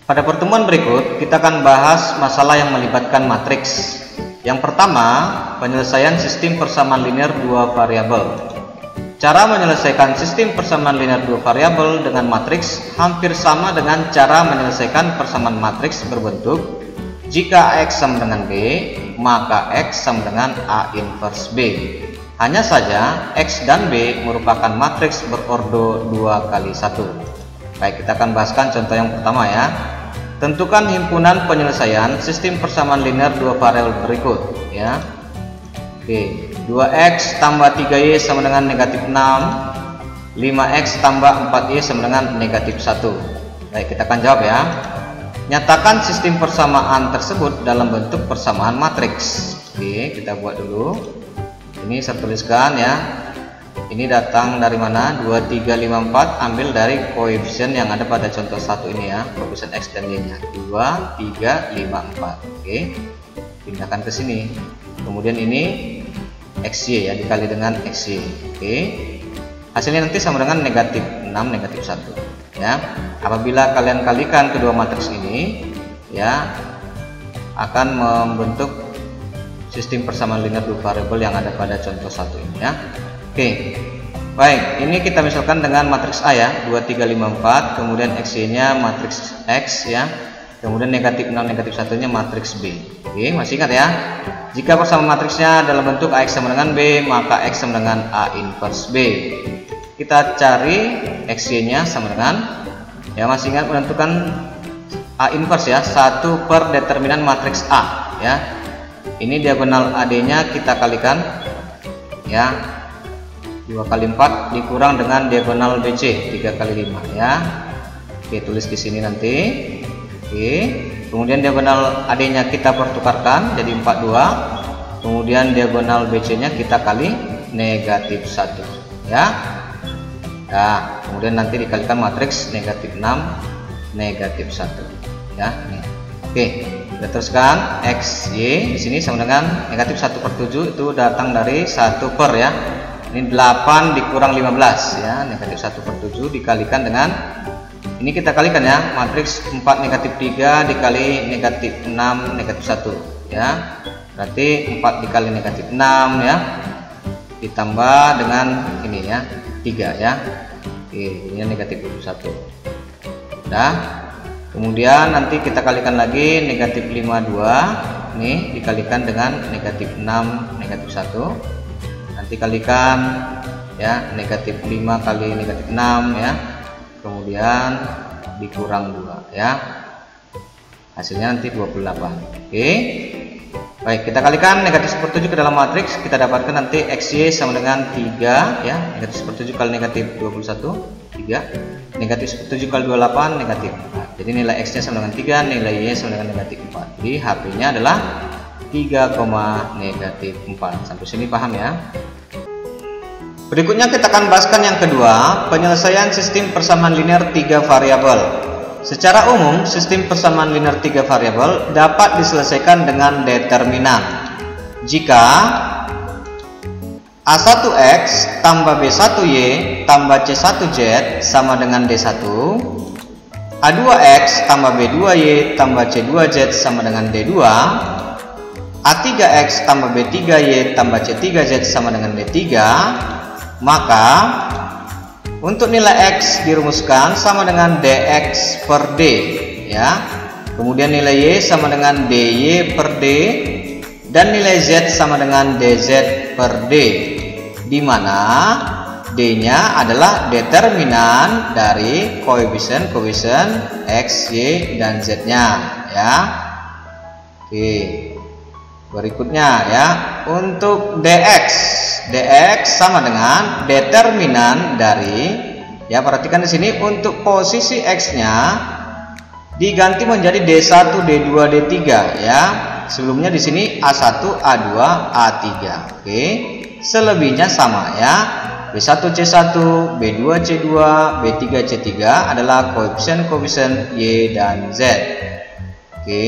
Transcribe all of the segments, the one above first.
Pada pertemuan berikut, kita akan bahas masalah yang melibatkan matriks. Yang pertama, penyelesaian sistem persamaan linear dua variabel. Cara menyelesaikan sistem persamaan linear dua variabel dengan matriks hampir sama dengan cara menyelesaikan persamaan matriks berbentuk jika X sama dengan B, maka X sama dengan A inverse B. Hanya saja X dan B merupakan matriks berordo 2 kali 1. Baik, kita akan bahaskan contoh yang pertama ya. Tentukan himpunan penyelesaian sistem persamaan linear dua variabel berikut ya. Oke, 2x tambah 3y sama dengan negatif 6, 5x tambah 4y sama dengan negatif 1. Baik, kita akan jawab ya. Nyatakan sistem persamaan tersebut dalam bentuk persamaan matriks. Oke, kita buat dulu. Ini saya tuliskan ya. Ini datang dari mana? 2, 3, 5, 4 ambil dari koefisien yang ada pada contoh 1 ini ya, koefisien X dan Y nya 2, 3, 5, 4. Oke, pindahkan ke sini. Kemudian ini XY ya, dikali dengan XY. Oke, hasilnya nanti sama dengan negatif 6, negatif 1 ya. Apabila kalian kalikan kedua matriks ini ya, akan membentuk sistem persamaan linear dua variabel yang ada pada contoh 1 ini ya. Oke, baik, ini kita misalkan dengan matriks A ya, 2, 3, 5, 4, kemudian XY nya matriks X ya, kemudian negatif 6, negatif 1 nya matriks B. Oke, masih ingat ya, jika persamaan matriksnya dalam bentuk AX sama dengan B, maka X sama dengan A inverse B. Kita cari XY nya sama dengan, ya masih ingat menentukan A inverse ya, 1 per determinan matriks A ya. Ini diagonal AD nya kita kalikan ya, 2 kali 4 dikurang dengan diagonal BC 3 kali 5 ya. Oke, tulis di sini nanti. Oke, kemudian diagonal AD nya kita pertukarkan jadi 42, kemudian diagonal BC nya kita kali negatif 1 ya. Nah, kemudian nanti dikalikan matriks negatif 6, negatif 1 ya. Oke, kita teruskan XY di sini sama dengan negatif 1/7 itu datang dari 1 per ya. Ini 8 dikurang 15 ya, negatif 1/7 dikalikan dengan, ini kita kalikan ya, matriks 4 negatif 3 dikali negatif 6 negatif 1 ya, berarti 4 dikali negatif 6 ya, ditambah dengan ini ya, 3 ya. Oke, ini negatif 21. Nah, kemudian nanti kita kalikan lagi negatif 52 ini dikalikan dengan negatif 6 negatif 1, nanti kalikan ya, negatif 5 kali negatif 6 ya, kemudian dikurang 2 ya, hasilnya nanti 28. Oke, baik, kita kalikan negatif 1/7 ke dalam matriks, kita dapatkan nanti XY sama dengan 3 ya, negatif 1/7 kali negatif 21 3, negatif 1/7 kali 28 negatif 4. Jadi nilai X nya sama dengan 3, nilai Y nya sama dengan negatif 4. Jadi HP nya adalah 3, negatif 4. Sampai sini paham ya? Berikutnya kita akan bahaskan yang kedua, penyelesaian sistem persamaan linear 3 variabel. Secara umum, sistem persamaan linear 3 variabel dapat diselesaikan dengan determinan jika A1X tambah B1Y tambah C1Z sama dengan D1, A2X tambah B2Y tambah C2Z sama dengan D2, A3X tambah B3Y tambah C3Z sama dengan D3, maka untuk nilai X dirumuskan sama dengan DX per D ya. Kemudian nilai Y sama dengan DY per D dan nilai Z sama dengan DZ per D, di mana D-nya adalah determinan dari koefisien X, Y, dan Z-nya ya. Oke. Berikutnya ya, untuk DX sama dengan determinan dari, ya perhatikan di sini untuk posisi X-nya diganti menjadi D1, D2, D3 ya. Sebelumnya di sini A1, A2, A3. Oke. Selebihnya sama ya. B1 C1, B2 C2, B3 C3 adalah koefisien Y dan Z. Oke.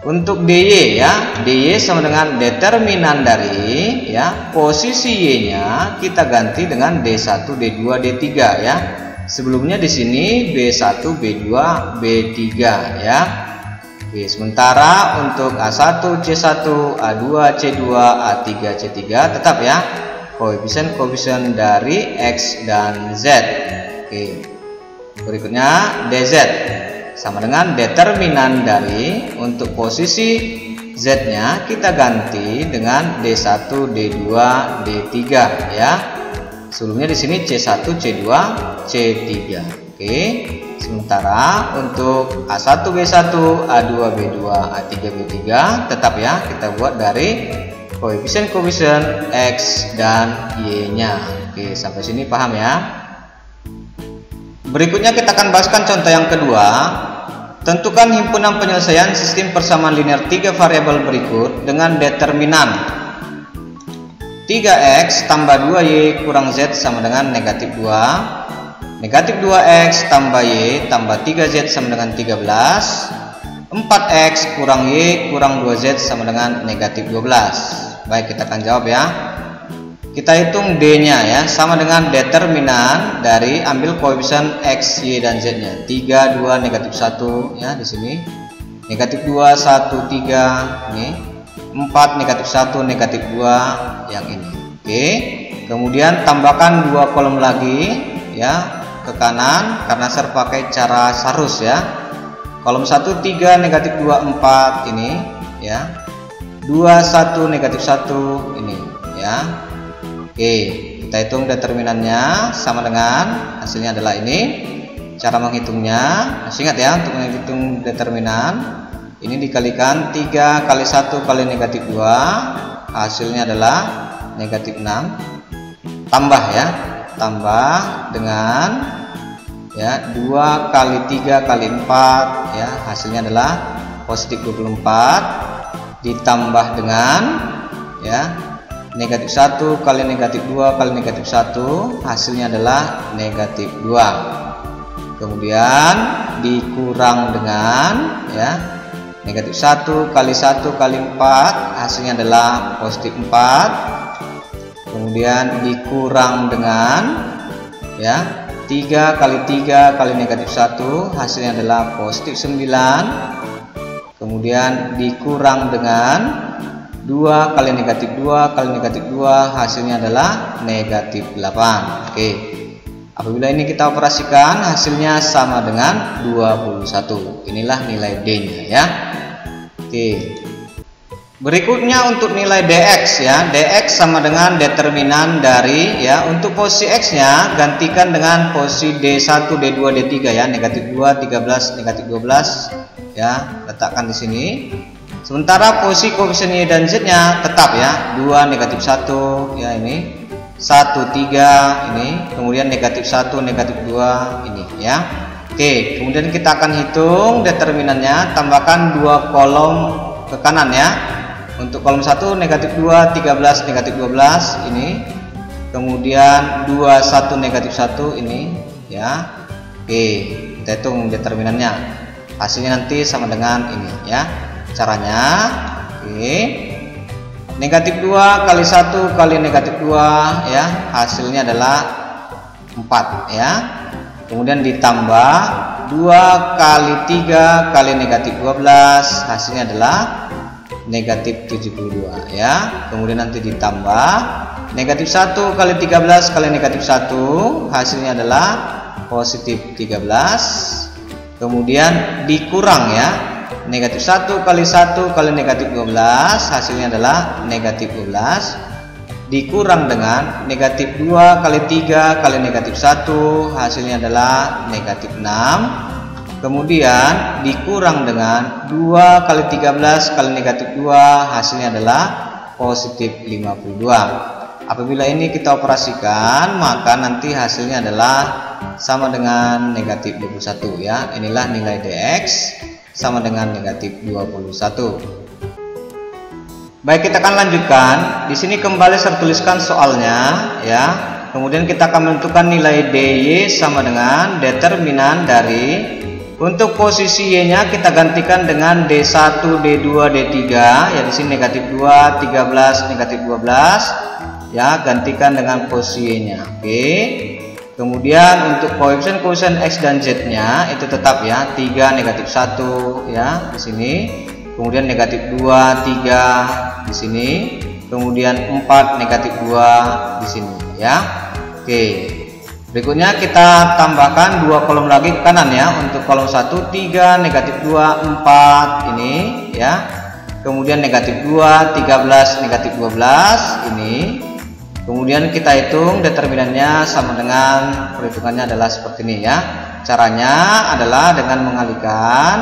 Untuk dy ya, dy sama dengan determinan dari ya posisi y-nya kita ganti dengan d1, d2, d3 ya. Sebelumnya di sini b1, b2, b3 ya. Oke, sementara untuk A1, C1, A2, C2, A3, C3 tetap ya koefisien dari X dan Z. Oke. Berikutnya dz sama dengan determinan dari untuk posisi z-nya kita ganti dengan d1, d2, d3 ya. Sebelumnya di sini c1, c2, c3. Oke. Sementara untuk a1, b1, a2, b2, a3, b3 tetap ya kita buat dari koefisien X dan y-nya. Oke, sampai sini paham ya? Berikutnya kita akan bahaskan contoh yang kedua. Tentukan himpunan penyelesaian sistem persamaan linear 3 variabel berikut dengan determinan 3x tambah 2y kurang z sama dengan negatif 2, negatif 2x tambah y tambah 3z sama dengan 13, 4x kurang y kurang 2z sama dengan negatif 12. Baik, kita akan jawab ya. Kita hitung D-nya ya, sama dengan determinan dari ambil koefisien X, Y, dan Z-nya. 3, 2, negatif 1 ya di sini. Negatif 2, 1, 3 ini. 4, negatif 1, negatif 2 yang ini. Oke. Kemudian tambahkan 2 kolom lagi ya ke kanan karena saya pakai cara sarus ya. Kolom 1, 3, negatif 2, 4 ini ya. 2, 1, negatif 1 ini ya. Oke, kita hitung determinannya sama dengan hasilnya adalah ini. Cara menghitungnya, masih ingat ya, untuk menghitung determinan ini dikalikan 3 kali 1 kali negatif 2, hasilnya adalah negatif 6. Tambah ya, tambah dengan ya 2 kali 3 kali 4 ya, hasilnya adalah positif 24, ditambah dengan ya negatif 1 kali negatif 2 kali negatif 1, hasilnya adalah negatif 2. Kemudian dikurang dengan ya negatif 1 kali 1 kali 4, hasilnya adalah positif 4. Kemudian dikurang dengan ya 3 kali 3 kali negatif 1, hasilnya adalah positif 9. Kemudian dikurang dengan 2 kali negatif 2 kali negatif 2, hasilnya adalah negatif 8. Oke. Apabila ini kita operasikan, hasilnya sama dengan 21. Inilah nilai D-nya ya. Oke. Berikutnya untuk nilai dx ya. Dx sama dengan determinan dari ya, untuk posisi x-nya gantikan dengan posisi D1, D2, D3 ya. Negatif 2, 13, negatif 12 ya. Letakkan di sini. Sementara posisi koefisien Y dan Z-nya tetap ya, 2, negatif 1 ya ini, 1, 3 ini, kemudian negatif 1, negatif 2 ini ya. Oke, kemudian kita akan hitung determinannya, tambahkan 2 kolom ke kanan ya. Untuk kolom 1 negatif 2, 13, negatif 12 ini, kemudian 2, 1, negatif 1 ini ya. Oke, kita hitung determinannya, hasilnya nanti sama dengan ini ya. Caranya oke, negatif 2 kali 1 kali negatif 2 ya, hasilnya adalah 4 ya. Kemudian ditambah 2 kali 3 kali negatif 12, hasilnya adalah negatif 72 ya. Kemudian nanti ditambah negatif 1 kali 13 kali negatif 1, hasilnya adalah positif 13. Kemudian dikurang ya, negatif 1 kali 1 kali negatif 12, hasilnya adalah negatif 12, dikurang dengan negatif 2 kali 3 kali negatif 1, hasilnya adalah negatif 6. Kemudian dikurang dengan 2 kali 13 kali negatif 2, hasilnya adalah positif 52. Apabila ini kita operasikan, maka nanti hasilnya adalah sama dengan negatif 21 ya. Inilah nilai dx sama dengan negatif 21. Baik, kita akan lanjutkan. Di sini kembali saya tuliskan soalnya ya. Kemudian kita akan menentukan nilai dy sama dengan determinan dari Untuk posisi Y-nya kita gantikan dengan D1, D2, D3 ya. Di sini negatif 2, 13, negatif 12 ya, gantikan dengan posisi Y-nya. Oke. Kemudian untuk koefisien X dan Z-nya itu tetap ya, 3, negatif 1 ya di sini. Kemudian negatif 2, 3 di sini. Kemudian 4, negatif 2 di sini ya. Oke. Berikutnya kita tambahkan 2 kolom lagi ke kanan ya. Untuk kolom 1, 3, negatif 2, 4 ini ya. Kemudian negatif 2, 13, negatif 12 ini. Kemudian kita hitung determinannya sama dengan perhitungannya adalah seperti ini ya. Caranya adalah dengan mengalihkan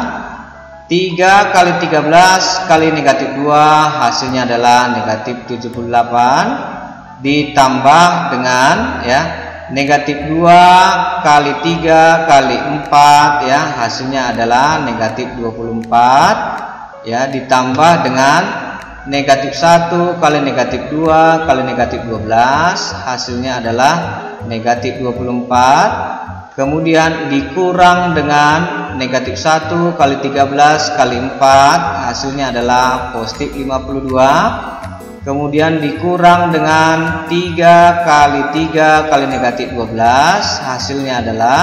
3 kali 13 kali negatif 2, hasilnya adalah negatif 78 ditambah dengan ya negatif 2 kali 3 kali 4 ya, hasilnya adalah negatif 24 ya, ditambah dengan negatif 1 kali negatif 2 kali negatif 12, hasilnya adalah negatif 24. Kemudian dikurang dengan negatif 1 kali 13 kali 4, hasilnya adalah positif 52. Kemudian dikurang dengan 3 kali 3 kali negatif 12, hasilnya adalah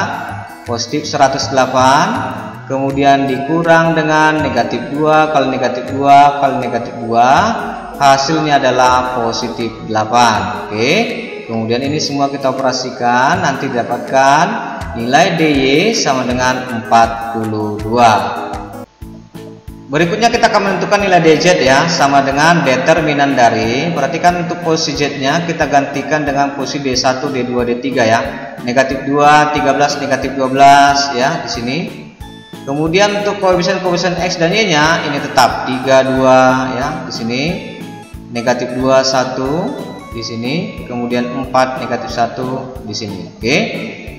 positif 108. Kemudian dikurang dengan negatif 2 kali negatif 2 kali negatif 2, hasilnya adalah positif 8. Oke. Kemudian ini semua kita operasikan, nanti dapatkan nilai DY sama dengan 42. Berikutnya kita akan menentukan nilai DZ ya, sama dengan determinan dari. Perhatikan untuk posisi Z-nya kita gantikan dengan posisi D1, D2, D3 ya. Negatif 2, 13, negatif 12 ya di sini. Kemudian untuk koefisien X dan Y-nya ini tetap 3, 2 ya di sini. Negatif 2, 1 di sini. Kemudian 4, negatif 1 di sini. Oke.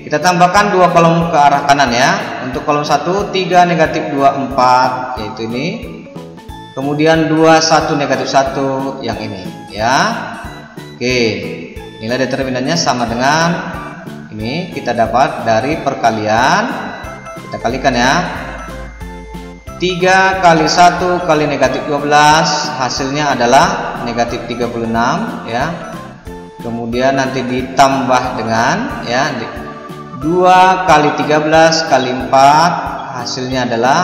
Kita tambahkan 2 kolom ke arah kanan ya. Untuk kolom 1, 3, negatif 2, 4 yaitu ini. Kemudian 2, 1, negatif 1 yang ini ya. Oke. Nilai determinannya sama dengan ini, kita dapat dari perkalian. Kita kalikan ya. 3 kali 1 kali negatif 12, hasilnya adalah negatif 36 ya. Kemudian nanti ditambah dengan ya 2 kali 13 kali 4, hasilnya adalah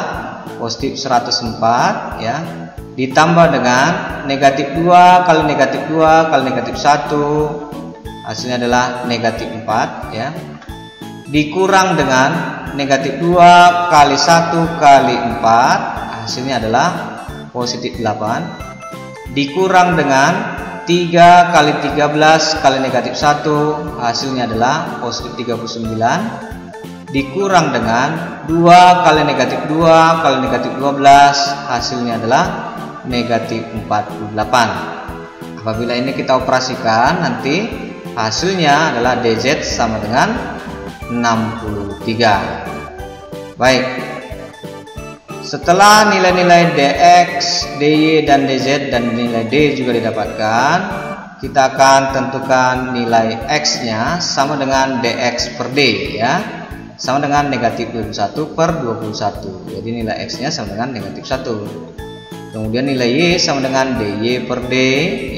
positif 104 ya. Ditambah dengan negatif 2 kali negatif 2 kali negatif 1, hasilnya adalah negatif 4 ya. Dikurang dengan negatif 2 kali 1 kali 4, hasilnya adalah positif 8. Dikurang dengan 3 kali 13 kali negatif 1, hasilnya adalah positif 39. Dikurang dengan 2 kali negatif 2 kali negatif 12, hasilnya adalah negatif 48. Apabila ini kita operasikan, nanti hasilnya adalah DZ sama dengan 63. Baik. Setelah nilai-nilai DX, DY, dan DZ dan nilai D juga didapatkan, kita akan tentukan nilai X-nya sama dengan DX per D ya, sama dengan negatif 21 per 21. Jadi nilai X-nya sama dengan negatif 1. Kemudian nilai Y sama dengan DY per D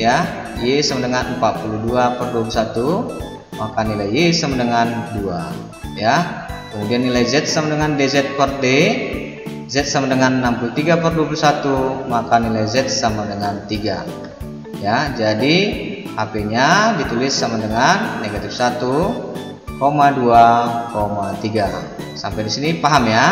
ya, Y sama dengan 42 per 21, maka nilai Y sama dengan 2 ya. Kemudian nilai Z sama dengan DZ per D, Z sama dengan 63 per 21, maka nilai Z sama dengan 3 ya. Jadi HP-nya ditulis sama dengan negatif 1,2,3. Sampai di sini paham ya?